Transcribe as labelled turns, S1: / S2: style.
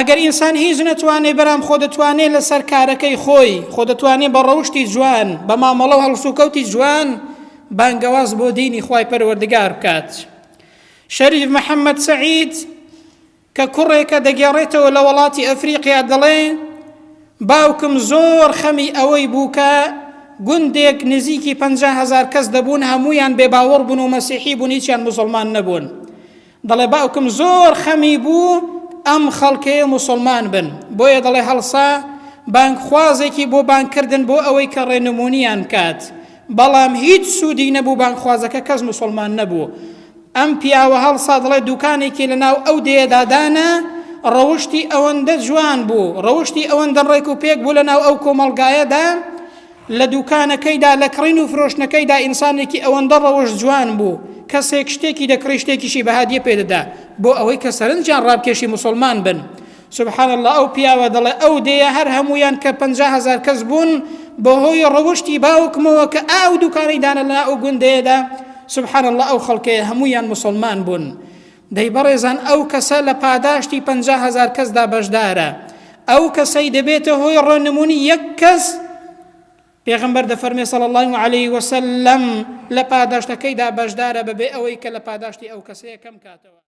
S1: ئەگەر ئینسان هیچ نەتوانێ بەرام خۆ دەتوانێت لەسەر کارەکەی خۆی خۆ دەتوانێت بە ڕەوشتی جوان بە مامەڵە و هەڵسوکەوتی جوان بانگەواز بۆ دینی خوای پەروەردگار بکات. شەریف محەممەد سەعید کە کوڕێکە دەگێڕێتەوە لە وڵاتی ئەفریقیا دەڵێ باوکم زۆر خەمی ئەوەی بوو کە گوندێک نزیکی 50,000 کەس دەبوون هەمویان بێباوەڕ بوون و مەسیحی بوون هیچیان موسڵمان نەبوون. دەڵێ باوکم زۆر خەمی بوو ئەم خەڵکەیە موسڵمان بن بۆیە دەڵێ هەڵسا بانگخوازێکی بۆ بانگکردن بۆ ئەوەی کە ڕێنمونیان کات بەڵام هیچ سوودی نەبوو بانگخوازەکە کەس موسڵمان نەبوو. ئەم پیاوە هەڵسا دەڵێ دوکانێکی لەناو ئەو دێدادانە ڕەوشتی ئەوەندە جوان بوو ڕەوشتی ئەوەندە ڕێک و پێک بوو لەناو ئەو کۆمەڵگایەدا لە دوکانەکەیدا لە کڕین و فرۆشتنەکەیدا ئینسانێکی ئەوەندە ڕەوشت جوان بوو کەسێک شتێکی دەکڕی شتێکیشی بەهادیە پێدەدا بۆ ئەوەی کە سەرنجیان ڕابکێشی موسڵمان بن. سبحان الله ئەو پیاوە دەڵێ ئەو دەیە هەر هەمویان کە 50,000 کەس بوون بەهۆی ڕەوشتی باوکمەوە کە ئاو دوکانەی دانە لە ئەو گوندەیەدا سبحان الله ئەو خەڵکەیە هەمویان موسڵمان بوون. دەی بەڕێزان ئەو کەسە لە پاداشتی 50,000 کەسدا بەشدارە ئەو کەسەی دەبێتە هۆی ڕۆنمونی یەک کەس پێغەمبەر دەفەرمێ صلی الله عليه وسلم لە پاداشتەکەیدا بەشدارە بەبێ ئەوەی کە لە پاداشتی ئەو کەسەیە کەم کاتەوە.